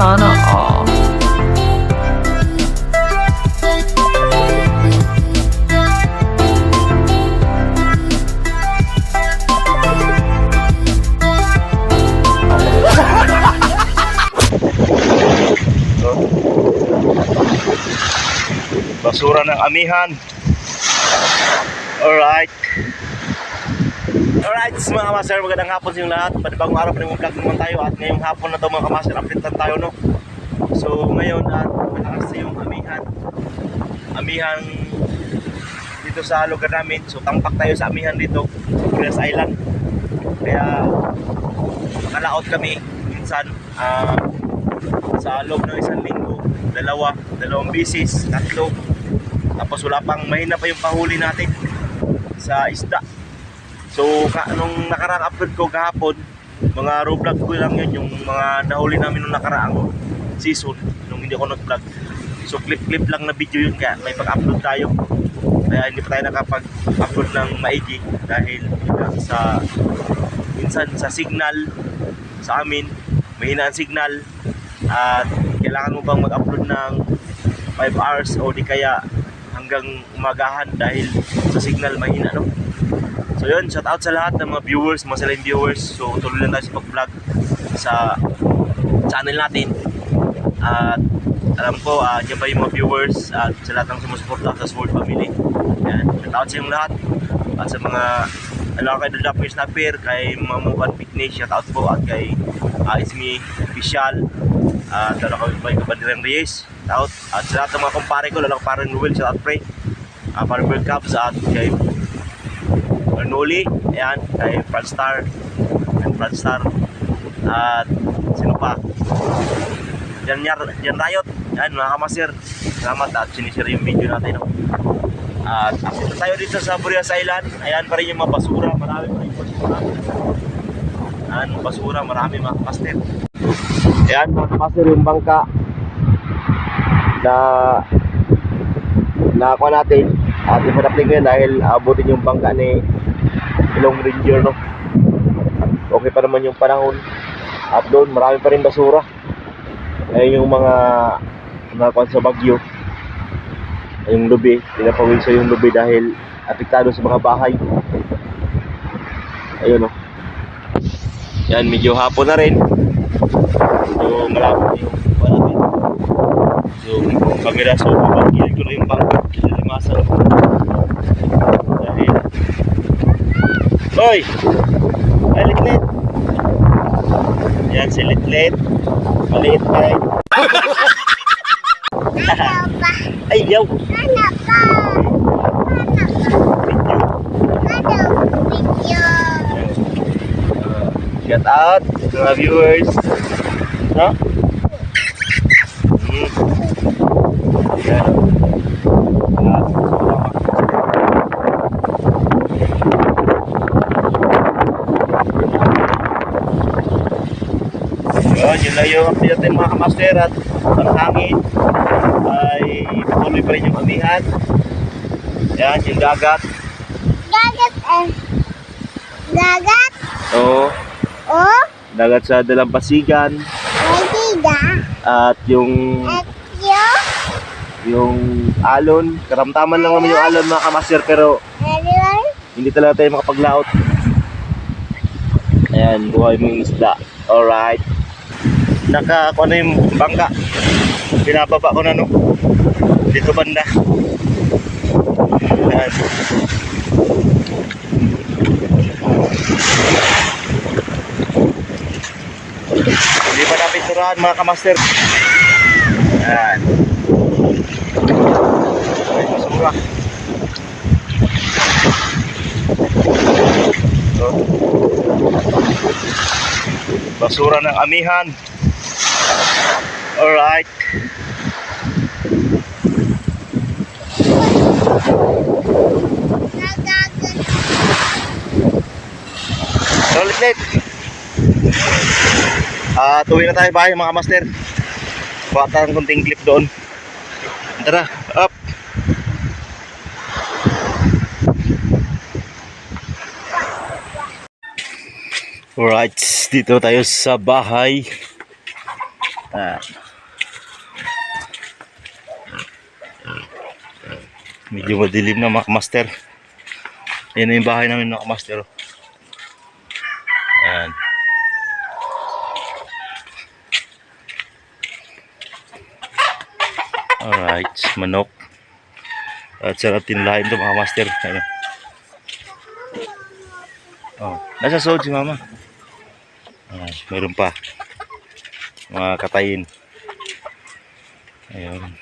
Sana all. Basura ng amihan. Alright. Alright mga kamaster, magandang hapon sa inyong lahat. Panibagong araw pa rin vlog naman tayo. At ngayong hapon na ito mga kamaster, update lang tayo, no? So ngayon at malakas yung amihan dito sa lugar namin. So tampak tayo sa amihan dito, Grass Island. Kaya makalaot kami minsan sa loob ng isang linggo, dalawang bisis, tatlo. Tapos wala pang, mahina pa yung pahuli natin sa isda. So nung nakaraang upload ko kahapon, mga raw vlog ko lang yun, yung mga nahuli namin nung nakaraang season nung hindi ako nag-vlog. So clip lang na video yun, kaya may pag-upload tayo. Kaya hindi pa tayo nakapag-upload ng maigi dahil minsan sa signal sa amin, mahina ang signal at kailangan mo bang mag-upload ng 5 hours o di kaya hanggang umagahan dahil sa signal mahina, no? So yun, shout out sa lahat ng mga viewers, mga silent viewers. So tuloy lang tayo sa pag-vlog sa channel natin. At alam ko, dyan pa yung mga viewers at sa lahat ng sumusuporta sa Sword Family. Yan, shout out sa inyong lahat. At sa mga kay Dudapir Snapper, kay Mamukan Fitness, shout out po. At kay Ismi Official, at kay Kabandirang Reyes, shout out. At sa lahat ng mga kumpare ko, lalo parang Noel, shout out pre. Parang World Cups at kay Arnoli, ayan, kay Franstar, at sino pa? Jan Riot, ayan mga kamaster, salamat at sinishare yung video natin, no? At update tayo dito sa Grass Island. Ayan pa rin yung mga basura, marami pa rin basura. Ayan, basura, marami mga kamaster. Ayan mga kamaster, yung bangka na ako natin at ipadapling ko yun dahil abutin yung bangka ni Long Ranger, no? Okay pa naman yung panahon at doon marami pa rin basura. Ayun yung mga sa bagyo, yung lubi, pinapawil sa yung lubi dahil apektado sa mga bahay. Ayun, no? Yan, medyo hapon na rin, medyo malapit yung natin. So camera, so pagkilid ko na yung bangka, limasan dahil oy! Ay, Litlit! Yan si Litlit. Maliit pa rin. Ay, yaw! Shout out sa mga viewers. No? Yan. Yun lang yung update natin mga kamaster. At ang hangin ay patuloy pa rin yung amihan. Yan, yung dagat. Dagat? Oo. Oh? Dagat sa Dalampasigan. At yung alon. Karamtaman lang naman yung alon mga kamaster, pero hindi talaga tayo makapaglaot. Ayan, buhay mo yung isda. Alright. Nakakuha na yung bangka. Pinababa ko na, no? Dito banda. Ayan. Hindi pa napinturahan mga kamaster. Ayan. Ay, masura. So, basura ng amihan. Alright. So, Litlit. Tuwi na tayo bahay mga master. Bata ng kunting clip doon. Tara, up. Alright, dito tayo sa bahay. Ah. Medyo madilim na mga master. Ayan na yung bahay namin mga master. Ayan. Alright, manok. At sarap tinlahin ito mga master. Ayan. Oh, nasa sood si mama. Ayan, meron pa. Mga katayin. Ayun.